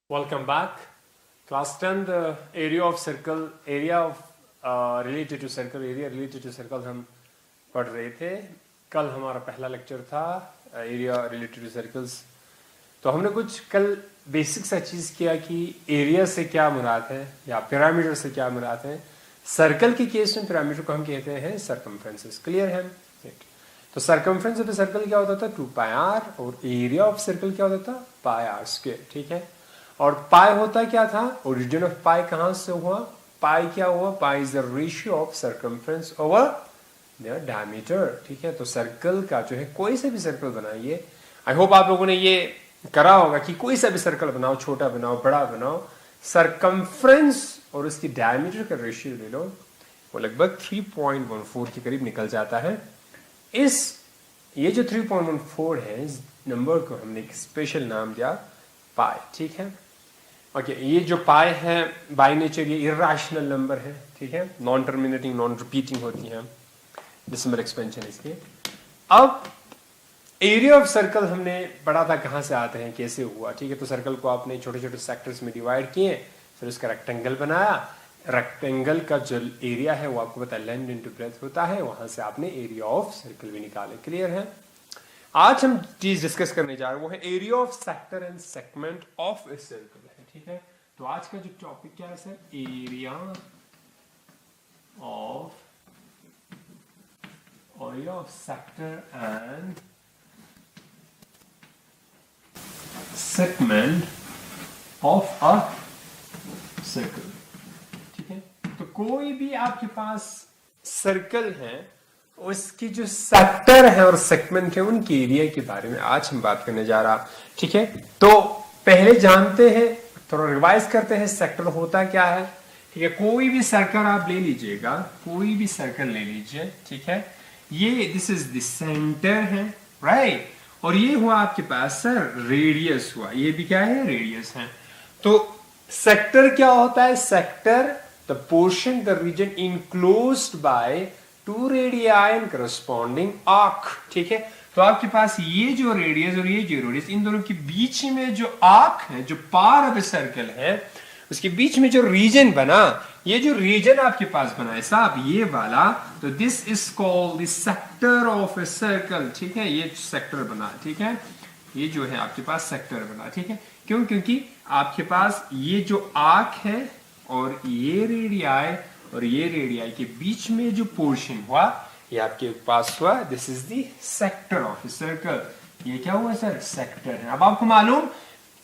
Welcome back. Class 10, the area of circle, area of related to circle, area related to circle हम पढ़ रहे थे. कल हमारा पहला लेक्चर था एरिया रिलेटेड टू सर्कल्स. तो हमने कुछ कल बेसिक सा चीज़ किया कि एरिया से क्या मुराद है या पैरामीटर से क्या मुराद है. सर्कल के केस में पैरामीटर को हम कहते हैं सर्कमफ्रेंसेस. क्लियर है? तो सर्कमफ्रेंस ऑफ सर्कल क्या होता था 2 पाई आर और एरिया ऑफ सर्कल क्या होता था पाई आर स्क्वायर. ठीक है. और पाई होता क्या था, ओरिजिन ऑफ पाई कहां से हुआ, पाई क्या हुआ, pi is the ratio of circumference over the diameter. ठीक है. तो सर्कल का जो है कोई से भी सर्कल बनाइए, आई होप आप लोगों ने ये करा होगा कि कोई सा भी सर्कल बनाओ, छोटा बनाओ बड़ा बनाओ, सर्कमफ्रेंस और उसकी डायमीटर का रेशियो ले लो, वो लगभग 3.14 के करीब निकल जाता है. ये जो 3.14 है, इस नंबर को हमने एक स्पेशल नाम दिया पाई. ठीक है. ओके. ये जो पाई है बाय नेचर ये इरेशनल नंबर है. ठीक है. नॉन टर्मिनेटिंग नॉन रिपीटिंग होती है डेसिमल एक्सपेंशन इसके. अब एरिया ऑफ सर्कल हमने पढ़ा था कहां से आते हैं, कैसे हुआ. ठीक है. तो सर्कल को आपने छोटे छोटे सेक्टर्स में डिवाइड किए, फिर उसका रेक्टेंगल बनाया. रेक्टेंगल का जो एरिया है वो आपको पता है लेंथ इनटू ब्रेड्थ होता है, वहां से आपने एरिया ऑफ सर्कल भी निकाले. क्लियर है? आज हम चीज डिस्कस करने जा रहे हैं वो है area of sector and segment of a circle है. ठीक है. तो आज का जो टॉपिक क्या है sir, area of sector and segment of a circle. ठीक है. तो कोई भी आपके पास सर्कल है, उसकी जो सेक्टर है और सेगमेंट है उनके एरिया के बारे में आज हम बात करने जा रहा. ठीक है. तो पहले जानते हैं, थोड़ा रिवाइज करते हैं सेक्टर होता क्या है. ठीक है. कोई भी सर्कल आप ले लीजिएगा, कोई भी सर्कल ले लीजिए. ठीक है. ये दिस इज द सेंटर है, राइट. और ये हुआ आपके पास सर रेडियस हुआ, ये भी क्या है रेडियस है. तो सेक्टर क्या होता है, sector the portion the region enclosed by 2 radius and corresponding arc. ठीक है. तो आपके पास ये जो रेडियस और ये जो रेडियस, इन दोनों के बीच में जो आर्क है, जो पार ऑफ ए सर्कल है, उसके बीच में जो रीजन बना, ये जो रीजन आपके पास बना है साहब ये वाला, तो this is called the sector of a circle. ठीक है. ये सेक्टर बना. ठीक है. ये जो है आपके पास सेक्टर बना. ठीक है. क्यों? क्योंकि आपके पास ये जो आर्क है और ये रेडियाई और ये रेडियाई के बीच में जो पोर्शन हुआ, ये आपके पास हुआ this is the sector of a circle. ये क्या हुआ सर, सेक्टर है. अब आपको मालूम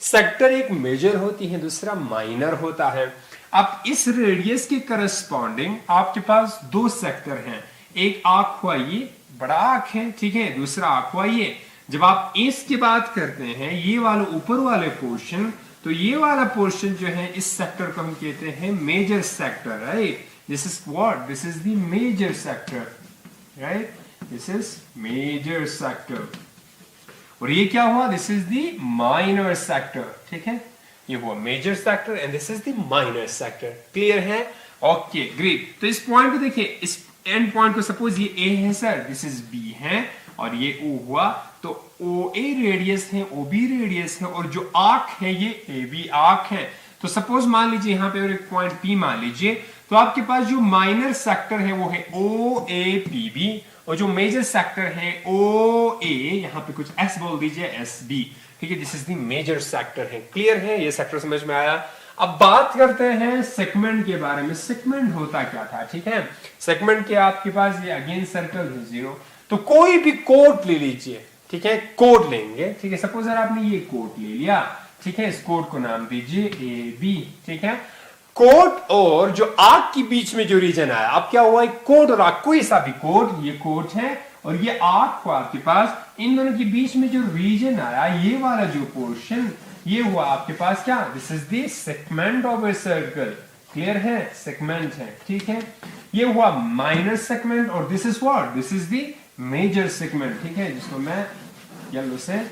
सेक्टर एक मेजर होती है, दूसरा माइनर होता है. अब इस रेडियस के करस्पॉन्डिंग आपके पास 2 सेक्टर हैं. एक आर्क हुआ ये बड़ा आर्क है. ठीक है. दूसरा आर्क हुआ ये. जब आप इसकी बात करते हैं, ये वाले ऊपर वाले पोर्शन, तो ये वाला पोर्शन जो है इस सेक्टर को हम कहते हैं major sector, right. This is what, this is the major sector, right. This is major sector. और ये क्या हुआ, this is the minor sector. ठीक है. ये हुआ major sector and this is the minor sector. Clear है? Okay great. तो इस पॉइंट को देखिए, इस एंड पॉइंट को सपोज ये ए है सर, दिस इज बी है और ये ओ हुआ, तो ओ ए रेडियस है, ओ बी रेडियस है और जो आर्क है ये ए बी आर्क है. तो सपोज मान लीजिए यहां पे और एक पॉइंट पी मान लीजिए, तो आपके पास जो माइनर सेक्टर है वो है ओ ए पी बी और जो मेजर सेक्टर है ओ ए, यहां पे कुछ एस बोल दीजिए, एस बी. ठीक है. This is the major sector है. क्लियर है? ये सेक्टर समझ में आया. अब बात करते हैं सेगमेंट के बारे में. सेगमेंट होता क्या था. ठीक है. सेगमेंट के आपके पास ये अगेन सर्कल है 0, तो कोई भी कोड ले लीजिए. ठीक है. कोड लेंगे. ठीक है. सपोज अगर आपने ये कोड ले लिया, ठीक है, इस कोड को नाम दीजिए ए बी. ठीक है. कोड और जो आर्क के बीच में जो रीजन आया, अब क्या हुआ, एक कोड और आर्क, कोई सा भी कोड, ये कोड है और ये आर्क को आपके पास, इन दोनों के बीच में जो रीजन आया, ये वाला जो पोर्शन, ये हुआ आपके पास क्या, this is the segment of a circle. Clear है? सेगमेंट है. ठीक है. ये हुआ माइनर सेगमेंट और this is what, this is the major segment. ठीक है. जिसको मैं येलो से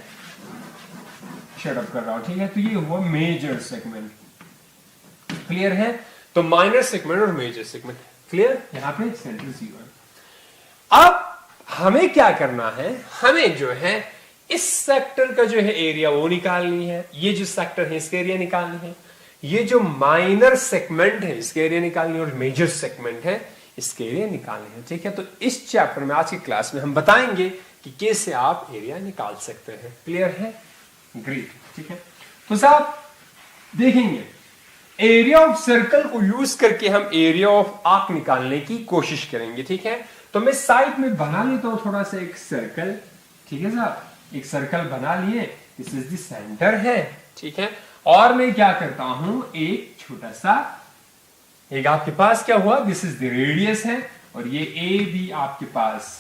शट अप कर रहा हूं. ठीक है. तो ये हुआ मेजर सेगमेंट. क्लियर है? तो माइनर सेगमेंट और मेजर सेगमेंट. क्लियर? यहां पे सेंटर 0 है. अब हमें क्या करना है, हमें जो है इस सेक्टर का जो है एरिया वो निकालनी है, ये जो सेक्टर है इसके एरिया निकालनी है, ये जो माइनर सेगमेंट है इसके एरिया निकालनी है, और मेजर सेगमेंट है इसके एरिया निकालने हैं। ठीक है, तो इस चैप्टर में आज की क्लास में हम बताएंगे कि कैसे आप एरिया निकाल सकते हैं। क्लियर है? ग्रेट। ठीक है, तो साहब देखेंगे एरिया ऑफ सर्कल को यूज करके हम एरिया ऑफ आर्क निकालने की कोशिश करेंगे। ठीक है, तो मैं साइड में बना लेता हूं थोड़ा सा एक सर्कल। ठीक है साहब, एक सर्कल बना लिए, दिस इज द सेंटर है। ठीक है, और मैं क्या करता हूं, एक छोटा सा, एक आपके पास क्या हुआ, दिस इज द रेडियस है, और ये ए बी आपके पास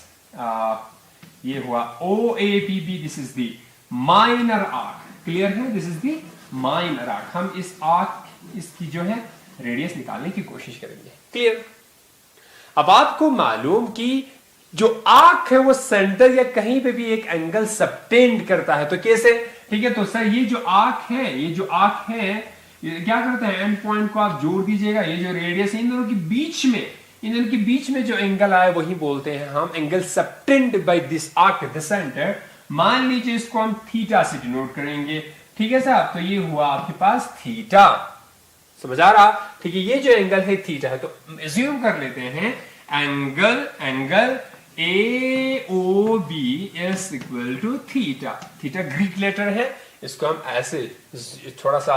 ये हुआ O A P B, this is the minor arc. Clear है? This is the minor arc. हम इस आर्क इसकी जो है रेडियस निकालने की कोशिश करेंगे। क्लियर? अब आपको मालूम कि जो आर्क है वो सेंटर या कहीं पे भी एक एंगल सबटेंड करता है, तो कैसे? ठीक है, तो सर ये जो आर्क है, ये जो आर्क है ये क्या करता है, एंड पॉइंट को आप जोड़ दीजिएगा, ये जो रेडियस है इन दोनों के बीच में, इन दोनों के बीच में जो एंगल आए वही बोलते हैं हम angle subtended by this arc the centre. मान लीजिए इसको हम थीटा से डिनोट करेंगे। ठीक है साहब, तो ये हुआ आपके पास थीटा। समझ आ रहा? ठीक है, ये जो एंगल है थीटा है, तो एज्यूम कर लेते हैं angle A O B is equal to theta. Theta Greek letter है, इसको हम ऐसे थोड़ा सा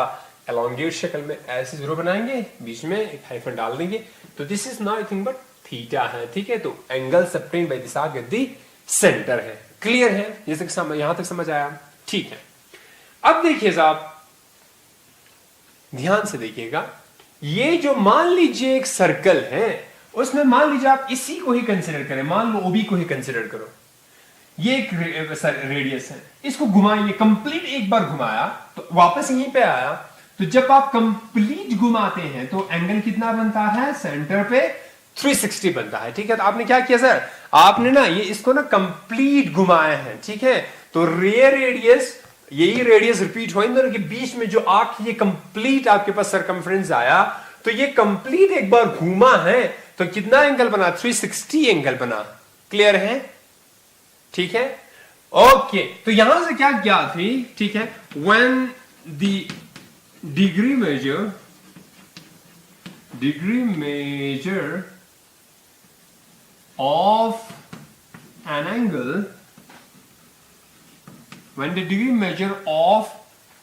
एलोंगेट शक्ल में ऐसे जीरो बनाएंगे, बीच में एक हाइफन डाल देंगे, तो this is nothing but theta है। ठीक है, तो angle subtended by this arc at the centre है। क्लियर है? यहां तक समझ आया? ठीक है, अब देखिए साहब, ध्यान से देखिएगा, ये जो मान लीजिए एक सर्कल है, उसमें मान लीजिए आप इसी को ही कंसिडर करें, मान लो ओबी को ही कंसिडर करो, ये एक रेडियस है, इसको घुमाएंगे, कंप्लीट एक बार घुमाया तो वापस यहीं पे आया, तो जब आप कंप्लीट घुमाते हैं तो एंगल कितना बनता है, सेंटर पे 360 बनता है। ठीक है, तो आपने क्या किया सर, आपने ना ये इसको ना कंप्लीट घुमाया है। ठीक है, तो रियर रेडियस, यही रेडियस रिपीट हो, इन दोनों के बीच में जो आर्क ये कंप्लीट आपके पास सरकमफ्रेंस आया, तो ये कंप्लीट एक बार घूमा है, तो कितना एंगल बना, 360 एंगल बना। क्लियर है? ठीक है, ओके, तो यहां से क्या किया थी, ठीक है, when the degree major of an angle, when the degree measure of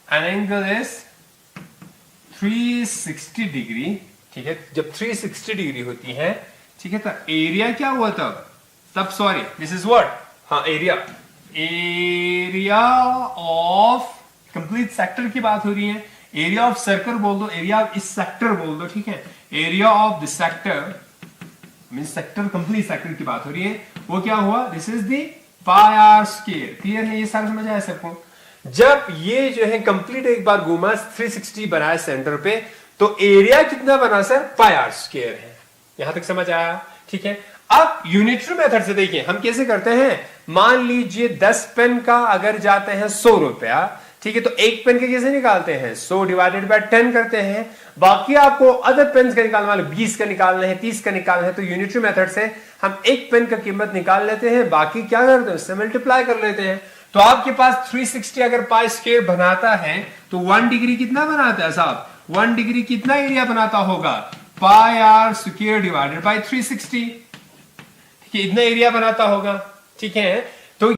an angle is 360 degree, ठीक है, जब 360 डिग्री होती है, ठीक है, तो एरिया क्या हुआ तब सॉरी, दिस इज व्हाट, हाँ एरिया ऑफ कंप्लीट सेक्टर की बात हो रही है, एरिया ऑफ सर्कल बोल दो, एरिया ऑफ इस सेक्टर बोल दो। ठीक है, area of the sector mean sector, complete sector की बात हो रही है, वो क्या हुआ, this is the pi r square. Clear है? ये सारा समझ आया सबको? जब ये जो है कंप्लीट एक बार घूमा, 360 बनाया सेंटर पे, तो एरिया कितना बना सर, पाई आर स्क्वायर है। यहां तक समझ आया? ठीक है, अब यूनिटरी मेथड से देखिए हम कैसे करते हैं। मान लीजिए 10 पेन का अगर जाते हैं 100 रुपया, ठीक है, तो एक पेन के कैसे निकालते हैं, 100 डिवाइडेड बाय 10 करते हैं। बाकी आपको अदर पेन का निकालना है, 20 का निकालना है, 30 का निकालना है, तो यूनिटरी मेथड से हम एक पेन का कीमत निकाल लेते हैं, बाकी क्या करते हैं, उससे मल्टीप्लाई कर लेते हैं। तो आपके पास 360 अगर पाई स्क्वायर बनाता है, तो 1 डिग्री कितना बनाता है साहब, 1 डिग्री कितना एरिया बनाता होगा, पाई आर स्क्वायर डिवाइडेड बाय 360। ठीक है, इतना एरिया बनाता होगा। ठीक है, तो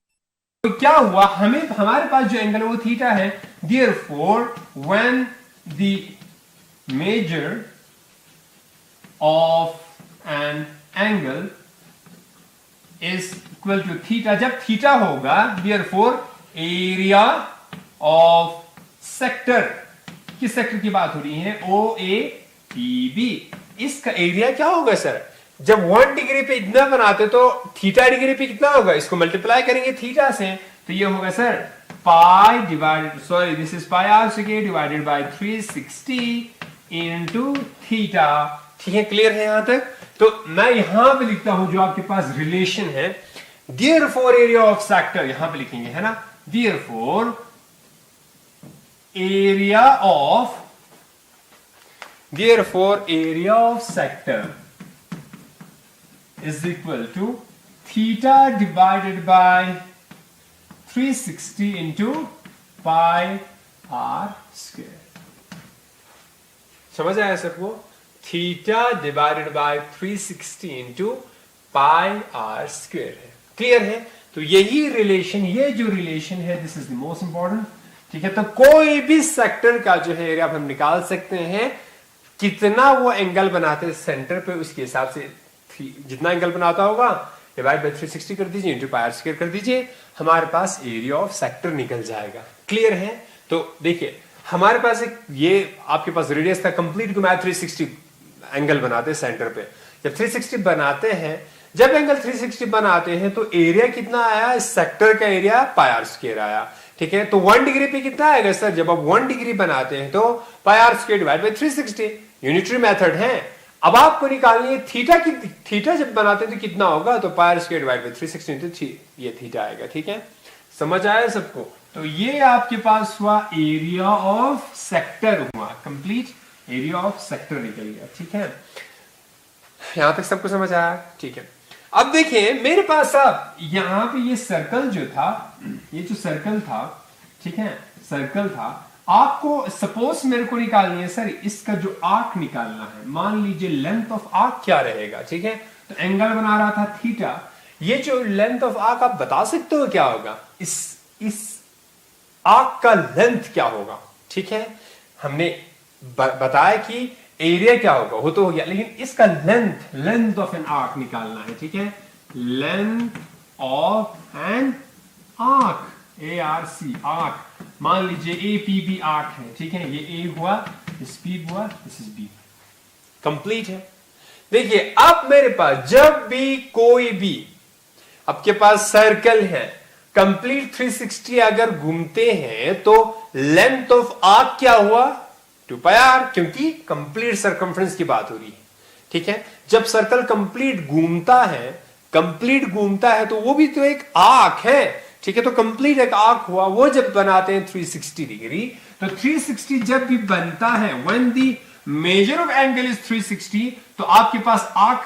क्या हुआ, हमें हमारे पास जो एंगल है वो थीटा है, therefore when the measure of an angle is equal to theta, जब थीटा होगा, देयरफॉर एरिया ऑफ सेक्टर, किस सेक्टर की बात हो रही है, ओ ए पी बी, इसका एरिया क्या होगा सर, जब 1 डिग्री पे इतना बनाते तो थीटा डिग्री पे कितना होगा, इसको मल्टीप्लाई करेंगे थीटा से, तो ये होगा sir pi divided, sorry this is pi r square divided by 360 into theta. ठीक है, क्लियर है यहां तक? तो मैं यहां पे लिखता हूं जो आपके पास रिलेशन है, देयरफॉर एरिया ऑफ सेक्टर, यहां पे लिखेंगे, है ना, therefore area of sector is equal to theta divided by 360 into pi r square. समझ आया सबको? Theta divided by 360 into pi r square है। क्लियर है? तो यही रिलेशन, ये जो रिलेशन है, this is the most important. ठीक है, तो कोई भी सेक्टर का जो है एरिया हम निकाल सकते हैं, कितना वो एंगल बनाते हैं सेंटर पे, उसके हिसाब से जितना एंगल बनाता होगा डिवाइड बाय 360 कर दीजिए, इंटू पाई आर स्क्वायर कर दीजिए, हमारे पास एरिया ऑफ सेक्टर निकल जाएगा। क्लियर है? तो देखिए हमारे पास एक, ये आपके पास रेडियस था, कंप्लीट घुमाया 360 एंगल बनाते हैं सेंटर पे। जब 360 बनाते हैं, जब एंगल 360 बनाते हैं तो एरिया कितना आया? इस सेक्टर का एरिया पाई आर स्क्वायर आया। ठीक है, तो 1 डिग्री पे कितना आएगा सर? जब आप 1 डिग्री बनाते हैं तो pi r square divide by 360, unitary method है। अब आपको निकालनी है थीटा की, थीटा जब बनाते हैं तो कितना होगा? तो pi r square divide by 360 into ये थीटा आएगा। ठीक है, समझ आया सबको? तो ये आपके पास हुआ एरिया ऑफ सेक्टर, हुआ कंप्लीट एरिया ऑफ सेक्टर निकल गया। ठीक है, यहां तक सबको समझ आया? ठीक है, अब देखिए मेरे पास अब यहां पे ये सर्कल जो था, ये जो सर्कल था, ठीक है, सर्कल था, आपको सपोज मेरे को निकालनी है सर, इसका जो आर्क निकालना है। मान लीजिए लेंथ ऑफ आर्क क्या रहेगा? ठीक है, तो एंगल बना रहा था थीटा, ये जो लेंथ ऑफ आर्क आप बता सकते हो क्या होगा? इस आर्क का लेंथ क्या होगा? ठीक है, हमने बताया कि एरिया क्या होगा, वो तो हो गया, लेकिन इसका लेंथ ऑफ एन आर्क निकालना है। ठीक है, length of an arc, ARC arc, मान लीजिए APB आर्क है। ठीक है, ये A हुआ, इस P हुआ, दिस इज B, कंप्लीट है। देखिए अब मेरे पास जब भी कोई भी आपके पास सर्कल है, कंप्लीट 360 अगर घूमते हैं तो लेंथ ऑफ आर्क क्या हुआ? 2 पाई आर, क्योंकि कंप्लीट सर्कमफ्रेंस की बात हो रही है। ठीक है, जब सर्कल कंप्लीट घूमता है तो वो भी तो एक आर्क है। ठीक है, तो कंप्लीट एक आर्क हुआ, वो जब बनाते हैं 360 डिग्री, तो 360 जब भी बनता है, when the measure of angle is 360, तो आपके पास आर्क,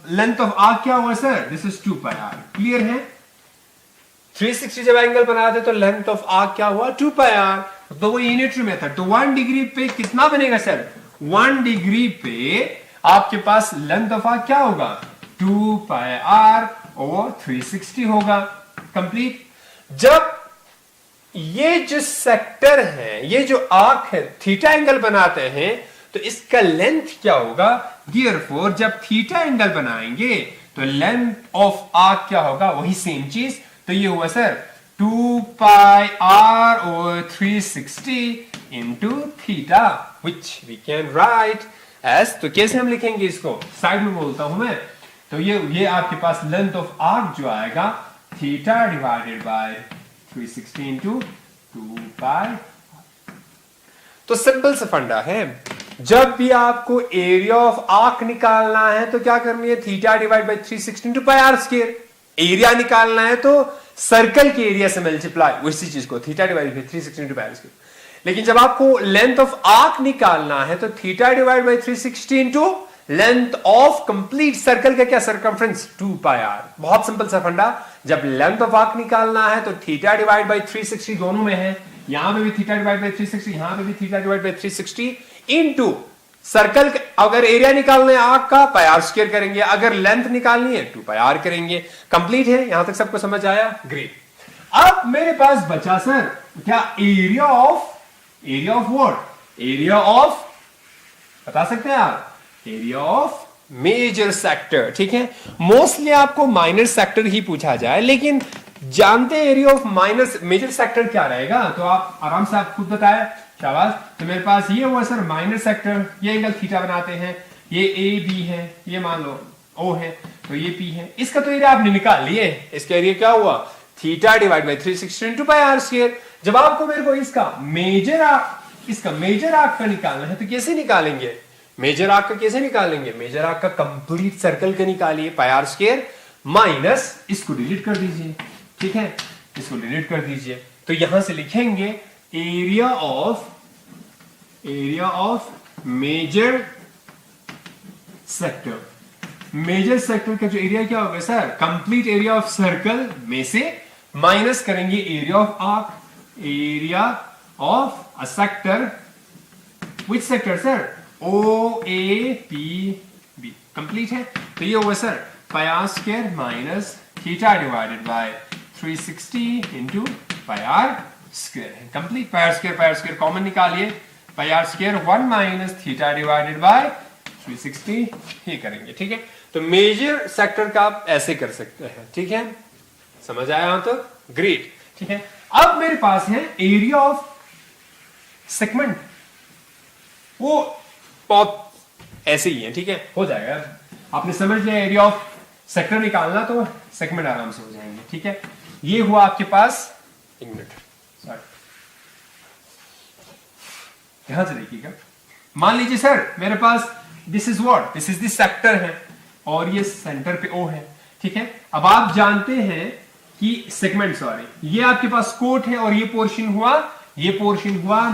लेंथ ऑफ आर्क क्या हुआ sir? This is 2 pi r. Clear है? 360 जब एंगल बनाते तो लेंथ ऑफ आर्क क्या हुआ? 2 पाई आर। तो वो यूनिटरी मेथड, तो 1 डिग्री पे कितना बनेगा सर? 1 डिग्री पे आपके पास लेंथ ऑफ आर्क क्या होगा? 2 पाई आर ओवर 360 होगा, कंप्लीट। जब ये जो सेक्टर है, ये जो आर्क है, थीटा एंगल बनाते हैं तो इसका लेंथ क्या होगा? देयरफॉर जब थीटा एंगल बनाएंगे तो लेंथ ऑफ आर्क क्या होगा? वही सेम चीज, तो ये हुआ sir 2 pi r over 360 into theta, which we can write as, तो कैसे हम लिखेंगे इसको? साइड में बोलता हूं मैं, तो ये आपके पास लेंथ ऑफ आर्क जो आएगा थीटा डिवाइडेड बाय 360 इंटू 2 पाई। तो सिंपल सा फंडा है, जब भी आपको एरिया ऑफ आर्क निकालना है तो क्या करनी है? Theta divide by 360 into pi r square. Area निकालना है तो सर्कल के एरिया से मल्टीप्लाई, उसी चीज को theta divide by 360 into pi r square. लेकिन जब आपको लेंथ ऑफ आर्क निकालना है तो theta divide by 360 into length of complete circle का क्या? Circumference 2 pi r. बहुत सिंपल सा फंडा, जब लेंथ ऑफ आर्क निकालना है तो थीटा डिवाइड बाय 360 दोनों में है, यहां पे भी थीटा डिवाइड बाय 360, यहां पे भी theta divide by 360 into circle. अगर एरिया निकालना है आर्क का, पाई आर स्क्वायर करेंगे, अगर लेंथ निकालनी है 2 पाई आर करेंगे। कंप्लीट है? यहां तक सबको समझ आया? ग्रेट। अब मेरे पास बचा सर क्या? Area of what? Area of, बता सकते हैं आप? Area of major sector. ठीक है, मोस्टली आपको माइनर सेक्टर ही पूछा जाए, लेकिन जानते हैं एरिया ऑफ मेजर सेक्टर क्या रहेगा? तो आप आराम से आप खुद बताए, शाबाश। तो मेरे पास ये हुआ सर माइनर सेक्टर, ये एंगल थीटा बनाते हैं, ये A B है, ये मान लो O है, तो ये P है। इसका तो एरिया आपने निकाल लिए, इसका एरिया क्या हुआ? Theta divide by 360 into pi r square. जब आपको मेरे को इसका मेजर आर्क का निकालना है तो कैसे निकालेंगे? मेजर आर्क का कैसे निकालेंगे? मेजर आर्क का कंप्लीट सर्कल का निकालिए, पाई आर स्क्वायर माइनस, इसको डिलीट कर दीजिए। ठीक है, इसको डिलीट कर दीजिए, तो यहां से लिखेंगे area of major sector. Major sector का जो एरिया क्या होगा sir? Complete area of circle में से माइनस करेंगे area of arc, area of a sector, which sector sir, O A P B, complete है। तो ये हुआ sir pi r square minus theta divided by 360 into pi r square है, complete. Pi r square common निकालिए, pi r square 1 minus theta divided by 360 ही करेंगे, ठीक है। तो मेजर सेक्टर का आप ऐसे कर सकते हैं, ठीक है, समझ आया यहां तक, ग्रेट, ठीक है। अब मेरे पास है एरिया ऑफ सेगमेंट, वो बहुत ऐसे ही है, ठीक है, हो जाएगा। आपने समझ लिया एरिया ऑफ सेक्टर निकालना, तो सेगमेंट आराम से हो जाएंगे, ठीक है। ये हुआ आपके पास, एक मिनट सॉरी, ध्यान से देखिएगा। मान लीजिए सर मेरे पास this is what, this is this sector है और ये सेंटर पे ओ है, ठीक है। अब आप जानते हैं कि सेगमेंट, सॉरी, ये आपके पास कोट है और ये पोर्शन हुआ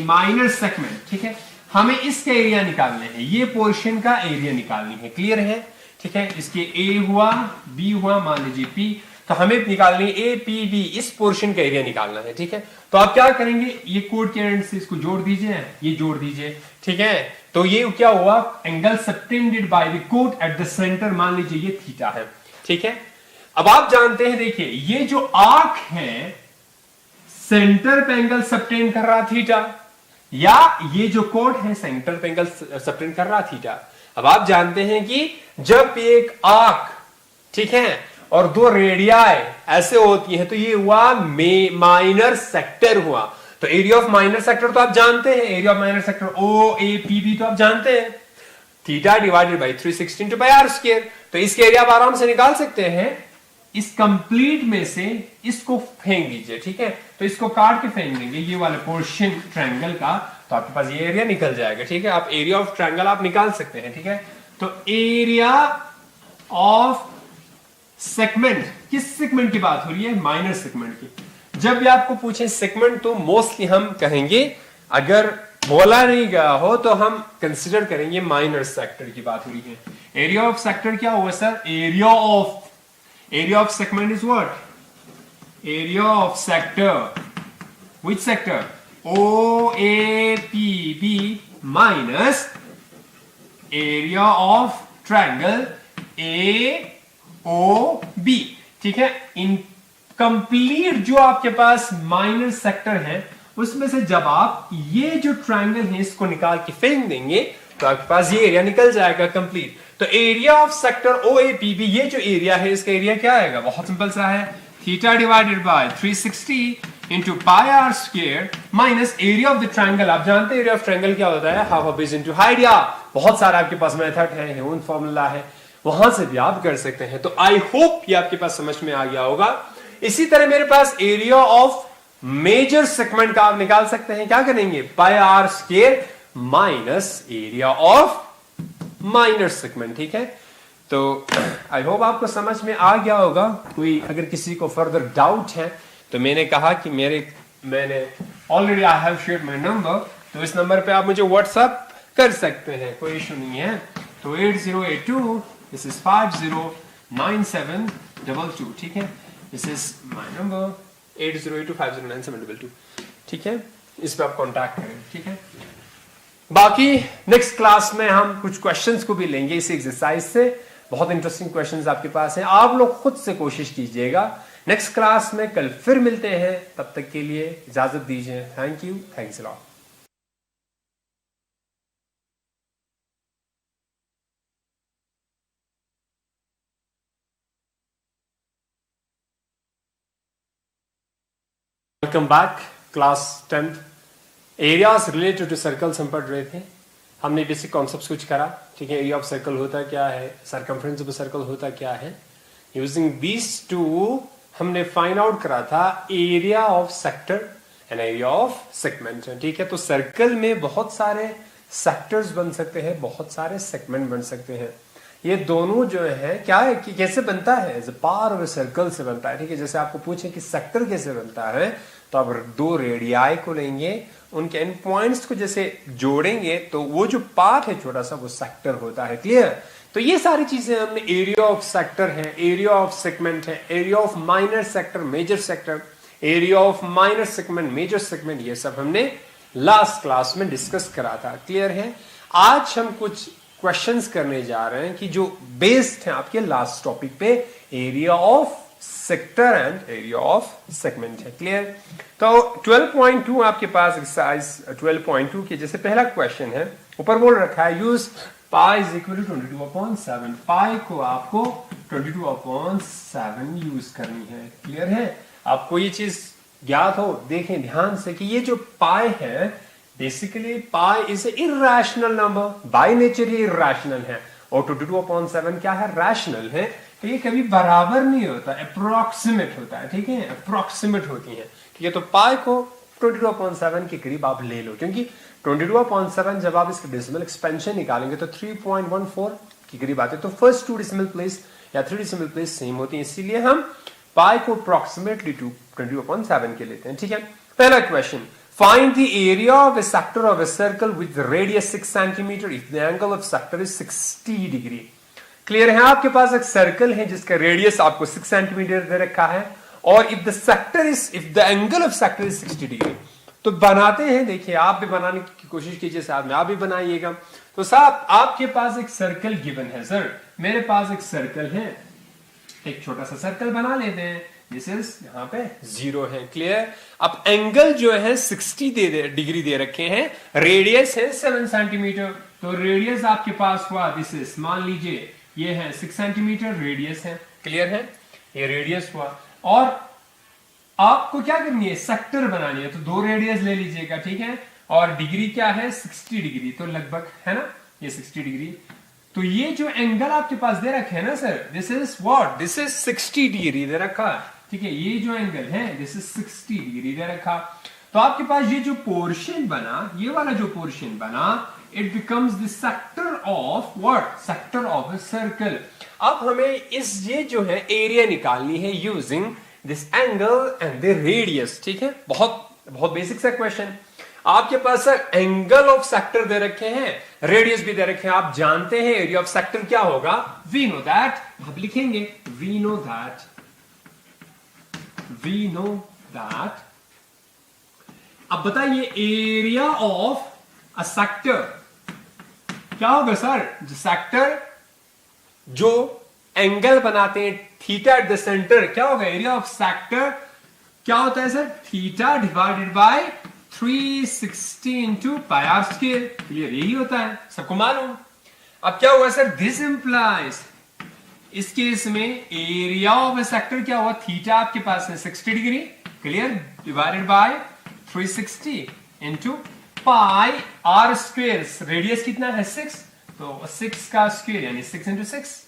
माइनर सेगमेंट, ठीक है। हमें इसका एरिया निकालने हैं, ये पोर्शन का एरिया निकालनी है, क्लियर है, ठीक है। इसके ए हुआ, बी हुआ, मान लीजिए पी, तो हमें निकालनी ए पी बी, इस पोर्शन का एरिया निकालना है, ठीक है। तो आप क्या करेंगे, ये कोड के एंड से इसको जोड़ दीजिए, ये जोड़ दीजिए, ठीक है। तो ये क्या हुआ, एंगल सबटेंडेड बाय द कोट एट द सेंटर, मान लीजिए ये थीटा है, ठीक है। अब आप जानते हैं, देखिए ये जो आर्क है सेंटर पे एंगल सबटेंड कर रहा थीटा, या ये जो कोट है सेंटर पे एंगल सबटेंड कर रहा थीटा। अब आप जानते हैं कि जब एक आर्क, ठीक है, और दो रेडियाई ऐसे होती हैं, तो ये हुआ माइनर सेक्टर हुआ। तो एरिया ऑफ माइनर सेक्टर तो आप जानते हैं, area of minor sector O A P B तो आप जानते हैं, theta divided by 360 into pi r square. तो इसके एरिया आप आराम से निकाल सकते हैं। इस कंप्लीट में से इसको फेंक दीजिए, ठीक है। तो इसको काट के फेंक देंगे, ये वाला पोर्शन ट्रायंगल का, तो आपके पास ये एरिया निकल जाएगा, ठीक है। आप एरिया ऑफ ट्रायंगल आप निकाल सकते हैं, ठीक है। तो एरिया ऑफ सेगमेंट, किस सेगमेंट की बात हो रही है, माइनर सेगमेंट की। जब भी आपको पूछे सेगमेंट, तो मोस्टली हम कहेंगे, अगर बोला नहीं गया हो तो हम कंसिडर करेंगे माइनर सेक्टर की बात हो रही है। एरिया ऑफ सेक्टर क्या हुआ sir, area of segment is what, area of sector, which sector, O A P B minus area of triangle A O B, ठीक है। इनकम्प्लीट जो आपके पास माइनर सेक्टर है, उसमें से जब आप ये जो ट्रायंगल है इसको निकाल के फेंक देंगे, तो आपके पास ये एरिया निकल जाएगा कंप्लीट। तो area of sector O A P B, ये जो एरिया है इसका एरिया क्या आएगा, बहुत सिंपल सा है, theta divided by 360 into pi r square minus area of the triangle. आप जानते हैं एरिया ऑफ ट्रायंगल क्या होता है, half of base into height, या बहुत सारा आपके पास मेथड है, ह्यूमन फॉर्मूला है, वहां से भी आप कर सकते हैं। तो आई होप ये आपके पास समझ में आ गया होगा। इसी तरह मेरे पास एरिया ऑफ मेजर सेगमेंट का आप निकाल सकते हैं, क्या करेंगे, pi r square minus area of minor segment, ठीक है। तो आई होप आपको समझ में आ गया होगा। कोई अगर किसी को फर्दर डाउट है, तो मैंने कहा कि मैंने already I have shared my number, तो इस नंबर पे आप मुझे व्हाट्सएप कर सकते हैं, कोई इशू नहीं है। तो 8082 दिस इज 509722, ठीक है। दिस इज माय नंबर 8082509722, ठीक है। इस पे आप कांटेक्ट करें, ठीक है। बाकी नेक्स्ट क्लास में हम कुछ क्वेश्चंस को भी लेंगे इस एक्सरसाइज से, बहुत इंटरेस्टिंग क्वेश्चंस आपके पास हैं, आप लोग खुद से कोशिश कीजिएगा। नेक्स्ट क्लास में कल फिर मिलते हैं, तब तक के लिए इजाजत दीजिए। Thank you, thanks a lot. Welcome back, class 10th, areas related to circles हम पढ़ रहे थे। हमने बेसिक कॉन्सेप्ट्स कुछ करा, ठीक है। एरिया ऑफ सर्कल होता क्या है, सर्कमफ्रेंस ऑफ सर्कल होता क्या है, यूजिंग दीज टू हमने फाइंड आउट करा था area of sector and area of segment, ठीक है। तो सर्कल में बहुत सारे सेक्टर्स बन सकते हैं, बहुत सारे सेगमेंट बन सकते हैं। ये दोनों जो है क्या है कि कैसे बनता है, as a part of circle से बनता है, ठीक है। जैसे आपको पूछे कि सेक्टर कैसे बनता है, तो आप दो रेडियाई को लेंगे, उनके एंड पॉइंट्स को जैसे जोड़ेंगे, तो वो जो पार्ट है छोटा सा, वो सेक्टर होता है, क्लियर। तो तो ये सारी चीजें हमने एरिया ऑफ सेक्टर है, एरिया ऑफ सेगमेंट है, area of minor sector, major sector, area of minor segment, major segment, ये सब हमने लास्ट क्लास में डिस्कस करा था। क्लियर है? आज हम कुछ क्वेश्चंस करने जा रहे हैं कि जो बेस्ड है आपके लास्ट टॉपिक पे, area of sector and area of segment है। क्लियर? तो 12.2 आपके पास एक्सरसाइज 12.2 के जैसे पहला क्वेश्चन है, ऊपर बोल रखा है use pi is equal to 22/7। Pi को आपको 22/7 यूज करनी है। क्लियर है? आपको ये चीज ज्ञात हो, देखें ध्यान से कि ये जो पाई है, basically pi is a irrational number, by nature ये इर्रेशनल है, और 22/7 क्या है? रैशनल है। तो ये कभी बराबर नहीं होता, अप्रोक्सीमेट होता है। ठीक है? अप्रोक्सीमेट होती है। ठीक है? तो पाई को 22/7 के करीब आप ले लो, क्योंकि 22/7 जब आप इसका डेसिमल एक्सपेंशन निकालेंगे तो 3.14 के करीब आते हैं। तो फर्स्ट 2 डेसिमल प्लेस या 3 डेसिमल प्लेस सेम होती है, इसीलिए हम पाई को अप्रोक्सीमेटली 22/7 के लेते हैं। ठीक है? पहला question, find the area of a sector of a circle with radius 6 centimetre if the angle of sector is 60 degree. Clear है? आपके पास एक सर्कल है जिसका रेडियस आपको 6 सेंटीमीटर दे रखा है, और if the angle of sector is 60 degree. तो बनाते हैं, देखिए आप भी बनाने की कोशिश कीजिए, साथ में आप भी बनाइएगा। तो साहब आपके पास एक सर्कल गिवन है। सर मेरे पास एक सर्कल है, एक छोटा सा सर्कल बना लेते हैं, दिस इज यहाँ पे 0 है। क्लियर? अब एंगल जो है 60 डिग्री दे रखे हैं, रेडियस है 7 सेंटीमीटर। तो रेडियस आपके पास हुआ, दिस इज, मान लीजिए ये है 6 सेंटीमीटर रेडियस है। क्लियर है? ये रेडियस हुआ, और आपको क्या करनी है? सेक्टर बनानी है, तो 2 रेडियस ले लीजिएगा। ठीक है? और डिग्री क्या है? 60 डिग्री, तो लगभग है ना ये 60 डिग्री। तो ये जो एंगल आपके पास दे रखे है ना sir, this is what? This is 60 degree दे रखा। ठीक है? ये जो एंगल है दिस इज 60 डिग्री दे रखा। तो आपके पास ये जो पोर्शन बना, ये वाला जो पोर्शन बना, it becomes the sector of what? Sector of a circle. अब हमें इस ये जो है एरिया निकालनी है using this angle and the radius. ठीक है? बहुत बहुत बेसिक सा क्वेश्चन। आपके पास सर एंगल ऑफ सेक्टर दे रखे हैं, रेडियस भी दे रखे हैं। आप जानते हैं एरिया ऑफ सेक्टर क्या होगा? We know that. आप लिखेंगे वी नो दैट। अब बताइए एरिया ऑफ अ सेक्टर क्या होगा सर? जो सेक्टर जो एंगल बनाते हैं थीटा एट द सेंटर, क्या होगा? एरिया ऑफ सेक्टर क्या होता है sir? Theta divided by 360 into pi r square. Clear? यही होता है, सबको मालूम। अब क्या हुआ सर? दिस इंप्लाइज, इस केस में एरिया ऑफ ए सेक्टर क्या हुआ? थीटा आपके पास है 60 degree. Clear? Divided by 360 into pi r square. Radius कितना है? 6, तो 6 का स्क्वायर यानी 6 इंटू 6।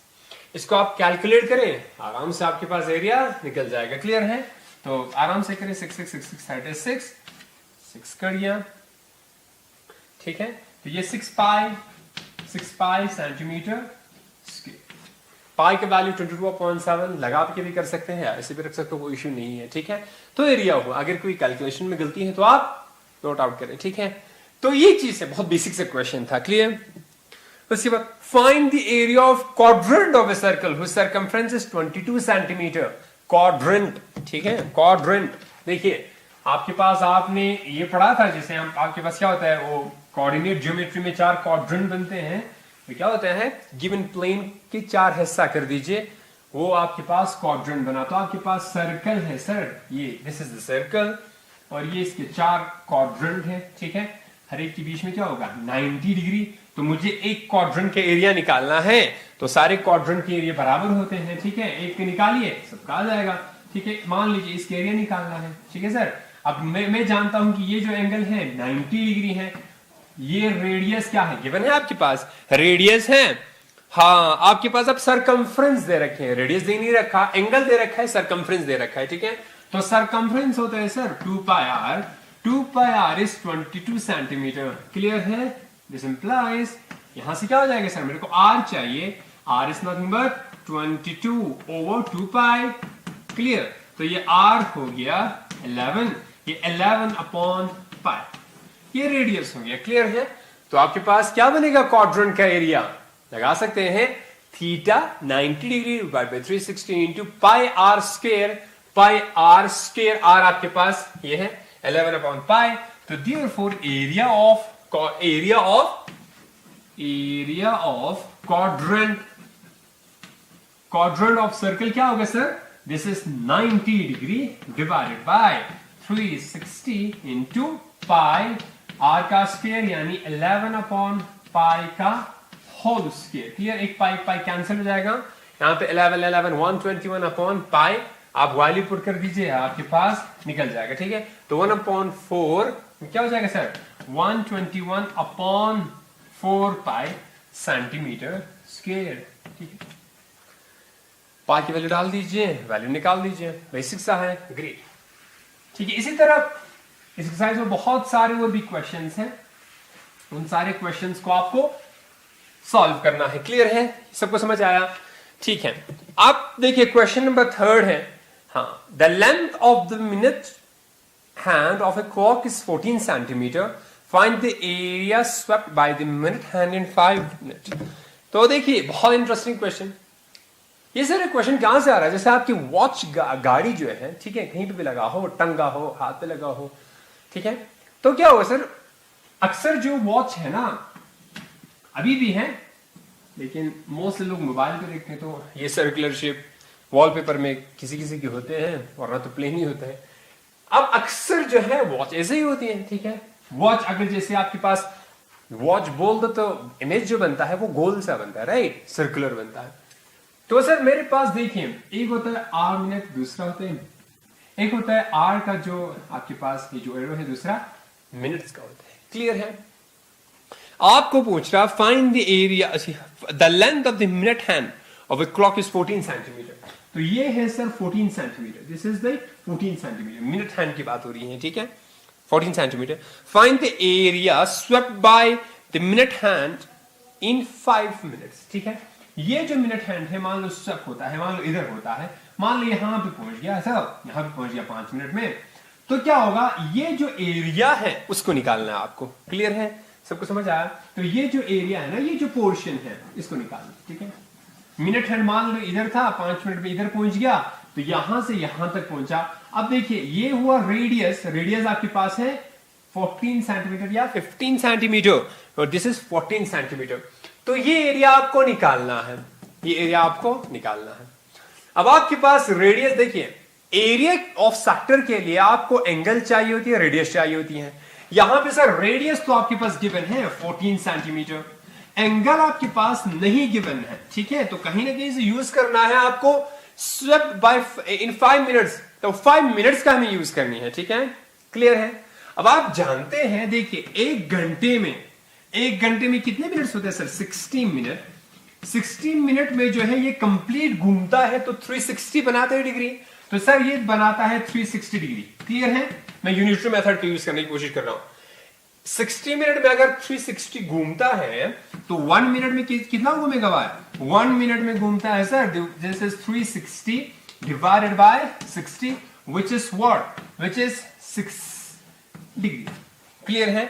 इसको आप कैलकुलेट करें, आराम से आपके पास एरिया निकल जाएगा। क्लियर है? तो आराम से करें, 6 कर दिया। ठीक है? तो ये 6 पाई सेंटीमीटर स्क्वायर। पाई का वैल्यू 22/7 लगा के भी कर सकते हैं, ऐसे भी रख सकते हो, कोई इश्यू नहीं है। ठीक है? तो एरिया हो, अगर कोई कैलकुलेशन में गलती है तो आप नोट आउट करें। ठीक है? तो ये चीज है, बहुत बेसिक से क्वेश्चन था। क्लियर? उसके बाद find the area of quadrant of a circle whose circumference is 22 centimetre. Quadrant, ठीक है? क्वाड्रेंट, देखिए आपके पास आपने ये पढ़ा था, जैसे हम आपके पास क्या होता है, वो कोऑर्डिनेट ज्योमेट्री में 4 क्वाड्रेंट बनते हैं। तो क्या होता है? गिवन प्लेन के 4 हिस्सा कर दीजिए, वो आपके पास क्वाड्रेंट बना। तो आपके पास सर्कल है सर, ये दिस इज द सर्कल, और ये इसके 4 क्वाड्रेंट है। ठीक है? हर एक के बीच में क्या होगा? 90 डिग्री। तो मुझे एक क्वाड्रेंट के एरिया निकालना है, तो सारे क्वाड्रेंट के एरिया बराबर होते हैं। ठीक है? एक के निकालिए, सबका आ जाएगा। ठीक है? मान लीजिए इसके एरिया निकालना है। ठीक है सर? अब मैं जानता हूं कि ये जो एंगल है 90 डिग्री है। ये रेडियस क्या है? गिवन है आपके पास, रेडियस है। हाँ, आपके पास अब सरकमफ्रेंस दे रखे हैं, रेडियस दे नहीं रखा, एंगल दे रखा है, सरकमफ्रेंस दे रखा है। ठीक है? तो सरकमफ्रेंस होता है sir 2 pi r. 2 pi r is 22 centimetre. Clear है? दिस इंप्लाइज, यहां से क्या हो जाएगा सर? मेरे को आर चाहिए, r is nothing but 22 over 2 pi. Clear? तो ये आर हो गया 11, ये 11 अपॉन पाई, ये रेडियस हो गया। क्लियर है? तो आपके पास क्या बनेगा? क्वाड्रेंट का एरिया लगा सकते हैं theta 90 degree divide by 360 into pi r square, pi r square, r आपके पास ये है 11 अपॉन पाई। तो therefore area of quadrant of circle क्या होगा sir? This is 90 degree divided by 360 into pi r का स्क्वायर यानी 11 अपॉन पाई का होल स्क्वायर। क्लियर? एक पाई कैंसिल हो जाएगा, यहाँ पे 11 121 अपॉन पाई, आप वैल्यू पुट कर दीजिए, आपके पास निकल जाएगा। ठीक है, तो 1 अपॉन 4 क्या हो जाएगा सर? 121 अपॉन 4 पाई सेंटीमीटर स्क्वायर। ठीक है, पाई की वैल्यू डाल दीजिए, वैल्यू निकाल दीजिए, बेसिक सा है। ग्रेट। ठीक है, इसी तरह इस एक्सरसाइज में बहुत सारे और भी क्वेश्चंस हैं, उन सारे क्वेश्चंस को आपको सॉल्व करना है। क्लियर है? सबको समझ आया? ठीक है, आप देखिए क्वेश्चन नंबर 3 है। हाँ, the length of the minute hand of a clock is 14 centimetre, find the area swept by the minute hand in 5 minute. तो देखिए बहुत इंटरेस्टिंग क्वेश्चन। ये सर क्वेश्चन कहां से आ रहा है? जैसे आपकी वॉच गाड़ी जो है, ठीक है, कहीं पे भी लगा हो, टंगा हो, हाथ पे लगा हो, ठीक है, तो क्या होगा सर, अक्सर जो वॉच है ना, अभी भी है, लेकिन मोस्ट लोग मोबाइल पे देखते हैं, तो ये सर्कुलर शेप वॉलपेपर में किसी किसी के होते हैं, वरना तो प्लेन ही होता है। अब अक्सर जो है वॉच ऐसे ही होती है। ठीक है, वॉच अगर जैसे आपके पास वॉच बोल दो तो इमेज जो बनता है वो गोल सा बनता है, राइट, सर्कुलर बनता है। तो सर मेरे पास देखिए, एक होता है आर मिनट, दूसरा होता है, एक होता है आर का जो आपके पास ये जो एरो है, दूसरा मिनट्स का होता है। क्लियर है? आपको पूछ रहा find the area, the length of the minute hand of a clock is 14 centimetre. तो ये है sir 14 centimetre, this is the 14 centimetre, minute hand की बात हो रही है। ठीक है, 14 centimetre. Find the area swept by the minute hand in 5 minutes. ठीक है, ये जो मिनट हैंड है, मान लो स्वेप होता है, मान लो इधर होता है, मान लो यहां पे पहुंच गया सर, यहां पे पहुंच गया 5 मिनट में, तो क्या होगा, ये जो एरिया है उसको निकालना है आपको। क्लियर है? सबको समझ आया? तो ये जो एरिया है ना, ये जो पोर्शन है, इसको निकालना। ठीक है, मिनट हैंड मान लो इधर था, 5 मिनट में इधर पहुंच गया, तो यहां से यहां तक पहुंचा। अब देखिए ये हुआ रेडियस, रेडियस आपके पास है 14 सेंटीमीटर या 15 सेंटीमीटर, और दिस इज 14 सेंटीमीटर। तो ये एरिया आपको निकालना है, ये एरिया आपको निकालना है। अब आपके पास रेडियस देखिए, एरिया ऑफ सेक्टर के लिए आपको एंगल चाहिए होती है, रेडियस चाहिए होती है। यहां पे सर रेडियस तो आपके पास गिवन है 14 सेंटीमीटर, एंगल आपके पास नहीं गिवन है। ठीक है, तो कहीं ना कहीं से यूज करना है आपको स्वेप्ट बाय इन 5 मिनट्स, तो 5 मिनट्स का हमें यूज करनी है। ठीक है, क्लियर है? अब आप जानते हैं, देखिए एक घंटे में कितने मिनट्स होते हैं सर? 60 मिनट। 60 मिनट में जो है ये कंप्लीट घूमता है, तो 360 बनाता है डिग्री, तो सर ये बनाता है 360 डिग्री। क्लियर है? मैं यूनिटरी मेथड को यूज करने की कोशिश कर रहा हूं। 60 मिनट में अगर 360 घूमता है, तो 1 मिनट में कितना घूमेगा भाई? 1 मिनट में घूमता है sir, this is 360 divided by 60, which is what? Which is 6 degree. Clear है?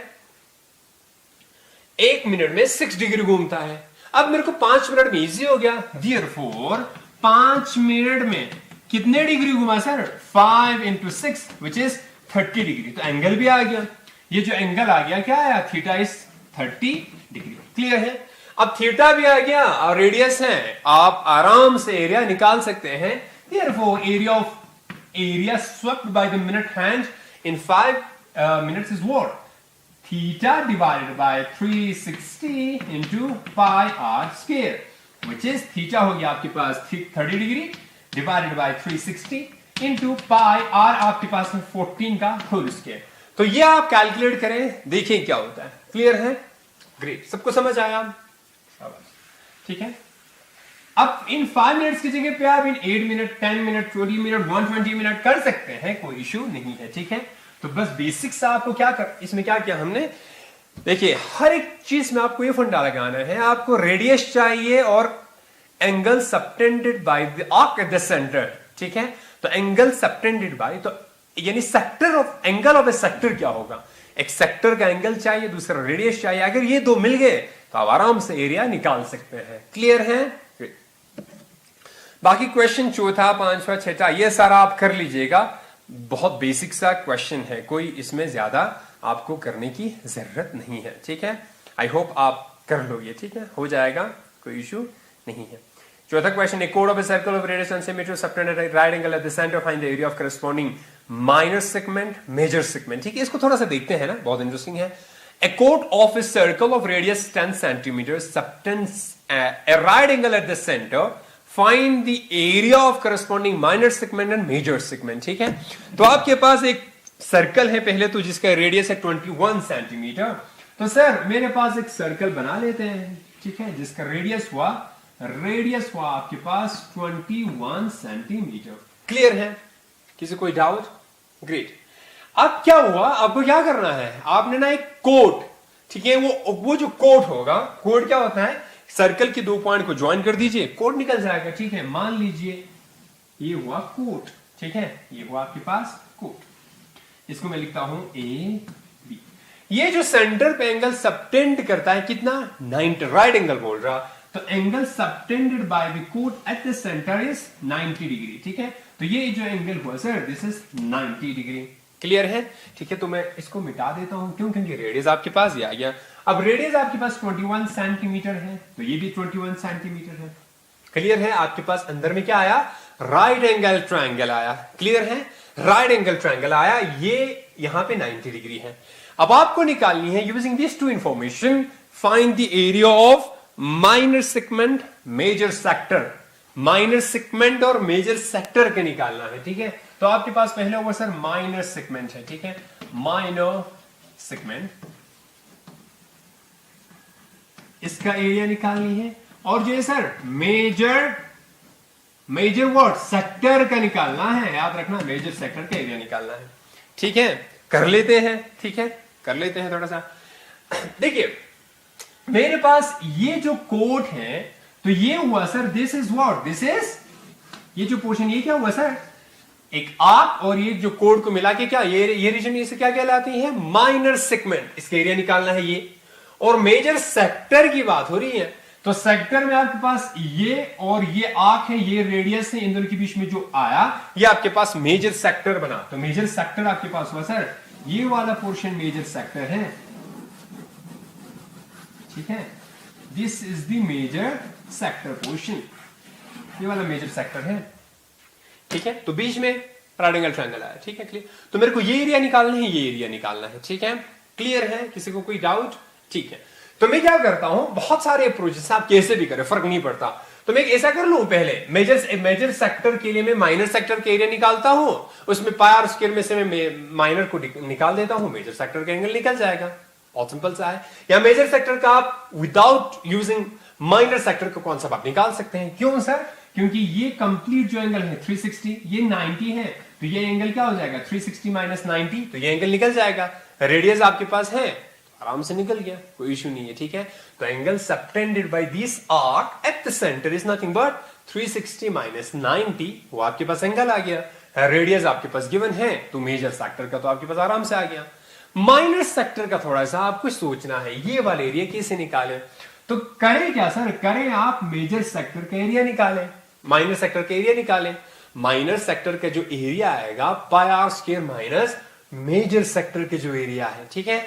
1 मिनट में 6 डिग्री घूमता है। अब मेरे को 5 मिनट में इजी हो गया, देयरफॉर 5 मिनट में कितने डिग्री घुमा sir? 5 into 6 which is 30 degree. तो एंगल भी आ गया, ये जो एंगल आ गया क्या आया? Theta is 30 degree. क्लियर है? अब थीटा भी आ गया और रेडियस है, आप आराम से एरिया निकाल सकते हैं। Therefore area swept by the minute hand in 5 minutes is what? Theta divided by 360 into pi r square, which is theta हो गया आपके पास 30 degree divided by 360 into pi r आपके पास है 14 का होल स्क्वायर। तो ये आप कैलकुलेट करें, देखिए क्या होता है। क्लियर है? ग्रेट, सबको समझ आया? ठीक है, अब इन 5 मिनट्स की जगह पे आप इन 8 मिनट, 10 मिनट, 20 मिनट, 120 मिनट कर सकते हैं, कोई इश्यू नहीं है। ठीक है, तो बस बेसिक सा आपको क्या इसमें क्या किया हमने, देखिए हर एक चीज में आपको ये फंडा लगाना है, आपको रेडियस चाहिए और angle subtended by the arc at the centre. ठीक है, तो एंगल सबटेंडेड बाय, तो यानी sector of angle of a sector क्या होगा? एक सेक्टर का एंगल चाहिए, दूसरा रेडियस चाहिए। अगर ये दो मिल गए तो आप आराम से एरिया निकाल सकते हैं। क्लियर है? बाकी क्वेश्चन चौथा, पांचवा, छठा ये सारा आप कर लीजिएगा। बहुत बेसिक सा क्वेश्चन है, कोई इसमें ज्यादा आपको करने की जरूरत नहीं है, ठीक है। आई होप आप कर लोगे, ठीक है, हो जाएगा, कोई इशू नहीं है। चौथा क्वेश्चन, ए कोड of a circle of radius 1 centimetre subtend at right angle at the centre, find the area of corresponding minor segment major segment. ठीक है, इसको थोड़ा सा देखते हैं ना, बहुत इंटरेस्टिंग है। ए कोड of a circle of radius 10 centimetre subtends a right angle at the centre, find the area of corresponding minor segment and major segment. ठीक है, तो आपके पास एक सर्कल है पहले तो, जिसका रेडियस है 21 सेंटीमीटर। तो सर मेरे पास एक सर्कल बना लेते हैं, ठीक है, जिसका रेडियस हुआ आपके पास 21 सेंटीमीटर। क्लियर है, किसी कोई डाउट? ग्रेट। अब क्या हुआ, आपको क्या करना है, आपने ना एक कोट, ठीक है, वो जो कोट होगा, कोट क्या होता है, सर्कल के दो पॉइंट को ज्वाइन कर दीजिए, कोट निकल जाएगा। ठीक है, मान लीजिए ये हुआ कोट, ठीक है, ये हुआ आपके पास कोट। इसको मैं लिखता हूं ए बी। ये जो सेंटर पे एंगल सबटेंड करता है कितना, 90, राइट एंगल बोल रहा, तो एंगल सबटेंडेड बाय द कोट at the centre is 90 degree. ठीक है, तो ये जो एंगल हुआ sir, this is 90 degree. Clear है? ठीक है, तो मैं इसको मिटा देता हूं, क्यों, क्योंकि रेडियस आपके पास ये आ गया। अब रेडियस आपके पास 21 सेंटीमीटर है, तो ये भी 21 सेंटीमीटर है। क्लियर है? आपके पास अंदर में क्या आया, राइट एंगल ट्रायंगल आया। क्लियर है? राइट एंगल ट्रायंगल आया, ये यहां पे 90 डिग्री है। अब आपको निकालनी है, using this two information, find the area of minor segment major sector. Minor segment और मेजर सेक्टर के निकालना है। ठीक है, तो आपके पास पहले होगा सर माइनर सेगमेंट है। ठीक है, माइनर सेगमेंट, इसका एरिया निकालनी है। और जो है सर मेजर वर्ड सेक्टर का निकालना है, याद रखना, मेजर सेक्टर का एरिया निकालना है। ठीक है, कर लेते हैं। ठीक है, कर लेते हैं थोड़ा सा। देखिए मेरे पास ये जो कोट है, तो ये हुआ sir, this is what, this is, ये जो पोर्शन, ये क्या हुआ सर, एक आर्क, और ये जो कोड को मिला के क्या, ये रीजन, इसे क्या कहलाती है, माइनर सेगमेंट। इसका एरिया निकालना है ये। और मेजर सेक्टर की बात हो रही है, तो सेक्टर में आपके पास ये और ये आर्क है, ये रेडियस है, इन दोनों के बीच में जो आया, ये आपके पास मेजर सेक्टर बना। तो मेजर सेक्टर आपके पास हुआ सर, ये वाला पोर्शन मेजर सेक्टर है। ठीक है, this is the major sector portion, ये वाला मेजर सेक्टर है। ठीक है, तो बीच में राइट एंगल ट्रायंगल आया। ठीक है, क्लियर? तो मेरे को ये एरिया निकालना है, ये एरिया निकालना है। ठीक है, क्लियर है? किसी को कोई डाउट? ठीक है, तो मैं क्या करता हूं, बहुत सारे अप्रोचेस, आप कैसे भी करें फर्क नहीं पड़ता। तो मैं ऐसा कर लूं, पहले मेजर सेक्टर के लिए मैं माइनर सेक्टर के एरिया निकालता हूं, उसमें पाई आर स्क्वायर में से मैं माइनर को निकाल देता हूं, मेजर सेक्टर का एंगल निकल जाएगा। बहुत सिंपल सा है। या मेजर सेक्टर का आप विदाउट यूजिंग माइनर सेक्टर का कॉन्सेप्ट आप निकाल सकते हैं। क्यों सर? क्योंकि ये कंप्लीट जो एंगल है 360, ये 90 है, तो ये एंगल क्या हो जाएगा, 360 माइनस 90, तो ये एंगल निकल जाएगा। रेडियस आपके पास है, आराम से निकल गया, कोई इश्यू नहीं है। ठीक है, तो angle subtended bye this arc at the centre is nothing but 360 minus 90, वो आपके पास एंगल आ गया। रेडियस आपके पास गिवन है, तो मेजर सेक्टर का तो आपके पास आराम से आ गया। माइनर सेक्टर का थोड़ा सा आपको सोचना है, ये वाला एरिया कैसे निकाले। तो करें क्या सर, करें आप मेजर सेक्टर का एरिया निकालें, माइनर सेक्टर का एरिया निकालें। माइनर सेक्टर का जो एरिया आएगा, pi r square minus major sector के जो एरिया है। ठीक है,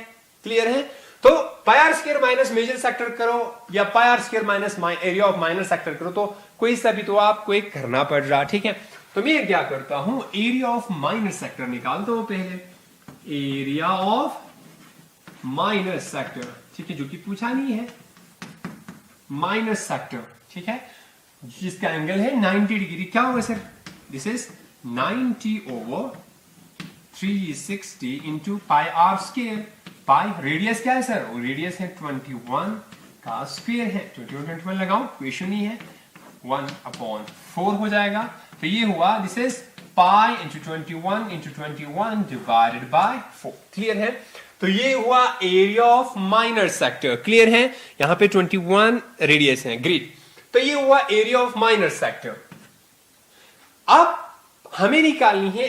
क्लियर है? तो pi r square minus major sector करो, या pi r square minus area of minor sector करो, तो कोई सा भी तो आपको एक करना पड़ रहा। ठीक है, तो मैं क्या करता हूं, एरिया ऑफ माइनर सेक्टर निकालता हूं पहले, एरिया ऑफ माइनर सेक्टर। ठीक है, जो कि पूछा नहीं है, माइनर सेक्टर। ठीक है, जिसका एंगल है 90 डिग्री। क्या होगा sir, this is 90 over 360 into pi r square. Pi radius क्या है सर, वो रेडियस है 21 का स्क्वायर है, 21 लगाओ, क्वेश्चन नहीं है, 1/4 हो जाएगा। तो ये हुआ, this is pi into 21 divided by 4। Clear है? तो ये हुआ area of minor sector. Clear है? यहां पे 21 रेडियस है। ग्रेट, तो ये हुआ एरिया ऑफ माइनर सेक्टर। अब हमें निकालनी है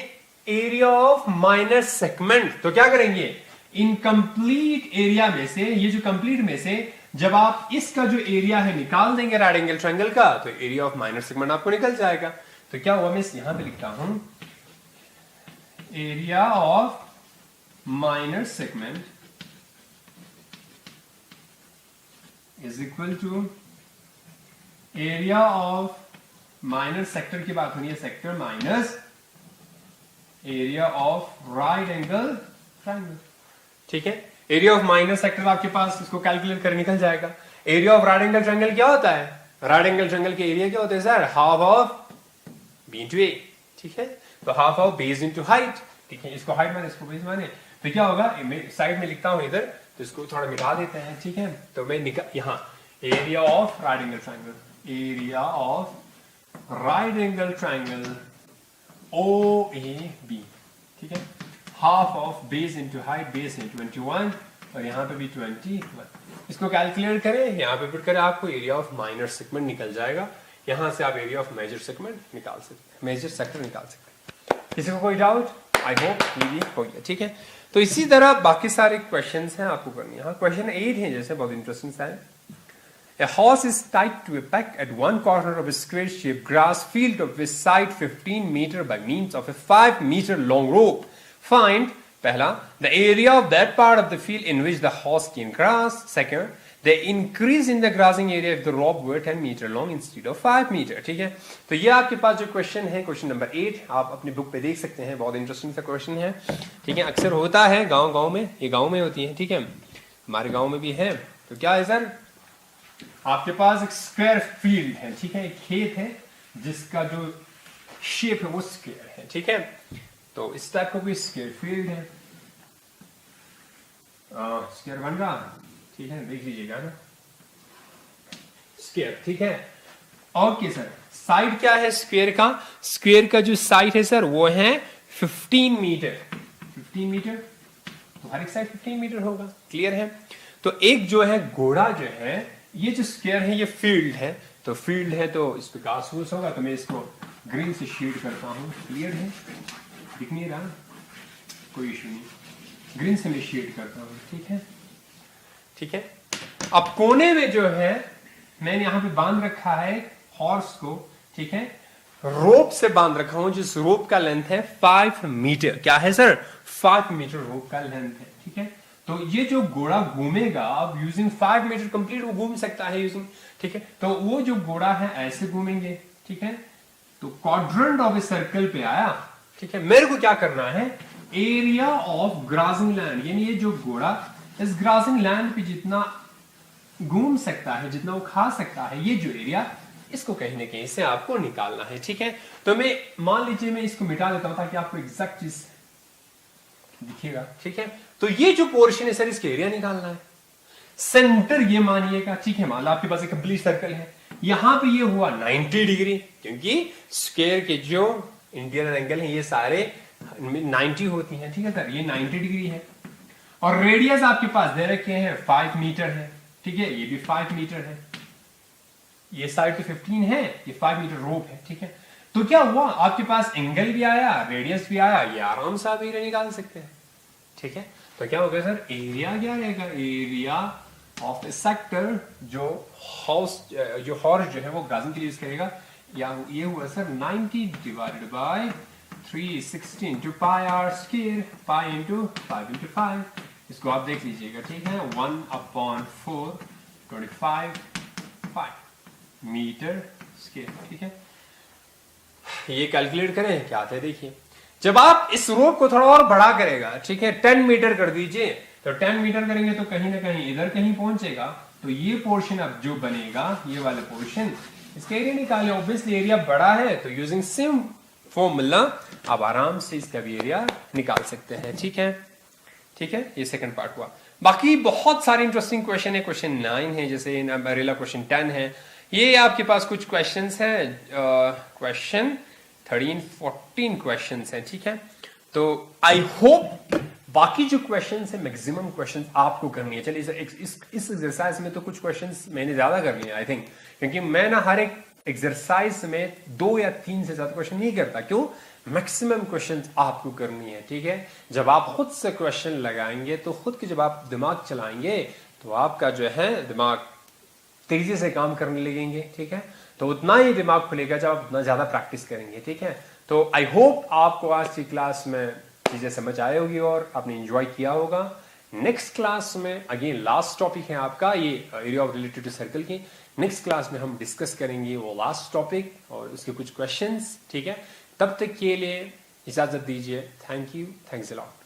एरिया ऑफ माइनर सेगमेंट। तो क्या करेंगे, इन कंप्लीट एरिया में से, ये जो कंप्लीट में से जब आप इसका जो एरिया है निकाल देंगे राइट एंगल ट्रायंगल का, तो एरिया ऑफ माइनर सेगमेंट आपको निकल जाएगा। तो क्या हुआ, मैं यहां पे लिखता हूं area of minor segment is equal to area of minor sector की बात हो रही है, sector minus area of right angle triangle. ठीक है, एरिया ऑफ माइनर सेक्टर आपके पास, इसको कैलकुलेट कर निकल जाएगा। Area of right angle triangle क्या होता है, राइट एंगल ट्रायंगल के एरिया क्या होते हैं sir, half of B into A. ठीक है, तो half of base into height. ठीक है, इसको हाइट माने, इसको बेस माने, तो क्या होगा, साइड में लिखता हूं इधर, तो इसको थोड़ा मिटा देते हैं। ठीक है, तो मैं यहां area of right angle triangle, area of right angle triangle O A B. ठीक है, half of base into height, base into 21 और यहाँ पे भी 21। इसको कैलकुलेट करें, यहाँ पे पुट करें, आपको एरिया ऑफ माइनर सेगमेंट निकल जाएगा। यहाँ से आप एरिया ऑफ मेजर सेगमेंट निकाल सकते हैं, मेजर सेक्टर निकाल सकते हैं। किसी को कोई डाउट? आई होप ये भी हो गया। ठीक है, तो इसी तरह बाकी सारे क्वेश्चंस हैं आपको करनी है। क्वेश्चन 8 है जैसे, बहुत इंटरेस्टिंग सा है। A horse is tied to a peg at one corner of a square-shaped grass field of which side 15 meter by means of a 5 meter long rope. Find, पहला, the area of that part of the field in which the horse can grass. Second, the increase in the grazing area if the rope were 10 meter long instead of 5 meter. ठीक है, तो ये आपके पास जो question है, question number 8, आप अपनी book पे देख सकते हैं। बहुत इंटरेस्टिंग सा क्वेश्चन है। ठीक है, अक्सर होता है गांव में, ये गांव में होती है। ठीक है, हमारे गांव में भी है। तो क्या है सर, आपके पास एक स्क्वायर फील्ड है। ठीक है, एक खेत है जिसका जो शेप है वो स्क्वायर है। ठीक है, तो इस टाइप का कोई स्क्वायर फील्ड है, स्क्वायर बन रहा है। ठीक है, देख लीजिएगा ना, स्क्वायर। ठीक है, ओके सर, साइड क्या है स्क्वायर का, स्क्वायर का जो साइड है सर वो है 15 मीटर। 15 मीटर, तो हर एक साइड 15 मीटर होगा। क्लियर है, तो एक जो है घोड़ा जो है, ये जो स्क्वायर है ये फील्ड है, तो फील्ड है तो इस पे घास फूस होगा, तो मैं इसको ग्रीन से शेड करता हूं। क्लियर है, दिख नहीं रहा, कोई इशू नहीं, ग्रीन से मैं शेड करता हूं। ठीक है, ठीक है, अब कोने में जो है मैंने यहां पे बांध रखा है हॉर्स को। ठीक है, रोप से बांध रखा हूं, जिस रोप का लेंथ है 5 मीटर। क्या है सर, 5 मीटर रोप का लेंथ है। ठीक है, तो ये जो घोड़ा घूमेगा, अब यूजिंग 5 मीटर कंप्लीट वो घूम सकता है यूजिंग। ठीक है, तो वो जो घोड़ा है ऐसे घूमेंगे। ठीक है, तो क्वाड्रेंट ऑफ ए सर्कल पे आया। ठीक है, मेरे को क्या करना है, एरिया ऑफ ग्राजिंग लैंड, यानी ये जो घोड़ा इस ग्राजिंग लैंड पे जितना घूम सकता है, जितना वो खा सकता है, ये जो एरिया, इसको कहीं ना कहीं से आपको निकालना है। ठीक है, तो मैं मान लीजिए मैं इसको मिटा देता हूं ताकि आपको एग्जैक्ट चीज दिखेगा। ठीक है, तो ये जो पोर्शन है सर, इसका एरिया निकालना है। सेंटर ये मानिएगा। ठीक है, मान लो आपके पास एक कंप्लीट सर्कल है, यहां पे ये हुआ 90 डिग्री, क्योंकि स्क्वायर के जो इंटीरियर एंगल है ये सारे 90 होती हैं। ठीक है सर, ये 90 डिग्री है, और रेडियस आपके पास दे रखे हैं 5 मीटर है। ठीक है, ये भी 5 मीटर है, ये साइड पे 15 है, ये 5 मीटर रोप है। ठीक है, तो क्या हुआ, आपके पास एंगल भी आया, रेडियस भी आया, ये आराम से आप एरिया निकाल सकते हैं। ठीक है, तो क्या होगा सर, एरिया क्या रहेगा, एरिया ऑफ ए सेक्टर जो हॉर्स जो है वो ग्राजिंग के लिए यूज करेगा, या ये हुआ sir 90 divided by 360 into pi r square, pi into 5 into 5। इसको आप देख लीजिएगा। ठीक है, 1/4 25 मीटर स्क्वायर। ठीक है, ये कैलकुलेट करें क्या आता है, देखिए जब आप इस रोप को थोड़ा और बड़ा करेगा, ठीक है 10 मीटर कर दीजिए, तो 10 मीटर करेंगे तो कहीं ना कहीं इधर कहीं पहुंचेगा, तो ये पोर्शन अब जो बनेगा, ये वाला पोर्शन, इसका एरिया निकाले। ऑब्वियसली एरिया बड़ा है, तो यूजिंग सेम फॉर्मूला आप आराम से इसका भी एरिया निकाल सकते हैं। ठीक है, ठीक है, ये सेकंड पार्ट हुआ। बाकी बहुत सारे इंटरेस्टिंग क्वेश्चन है। क्वेश्चन 9 है, जैसे अरेला क्वेश्चन 10 है। ये आपके पास कुछ क्वेश्चंस हैं, क्वेश्चन 13 14 क्वेश्चंस हैं। ठीक है, तो आई होप बाकी जो क्वेश्चंस है मैक्सिमम क्वेश्चंस आपको करनी है। चलिए इस एक्सरसाइज में तो कुछ क्वेश्चंस मैंने ज्यादा कर लिए आई थिंक, क्योंकि मैं ना हर एक एक्सरसाइज में 2 या 3 से ज्यादा क्वेश्चन नहीं करता। क्यों, मैक्सिमम क्वेश्चंस आपको करनी है। ठीक है, जब आप खुद से क्वेश्चन लगाएंगे, तो खुद के जब आप दिमाग चलाएंगे, तो आपका जो है दिमाग तेजी से काम करने लगेंगे, ठीक है। तो उतना ही दिमाग खुलेगा जब आप उतना ज्यादा प्रैक्टिस करेंगे, ठीक है। तो आई होप आपको आज की क्लास में चीजें समझ आई होगी और आपने एंजॉय किया होगा। नेक्स्ट क्लास में अगेन लास्ट टॉपिक है आपका ये area of related to circle की। नेक्स्ट क्लास में हम डिस्कस करेंगे वो लास्ट टॉपिक और उसके कुछ क्वेश्चंस, ठीक है। तब तक के लिए इजाजत दीजिए। Thank you, thanks a lot.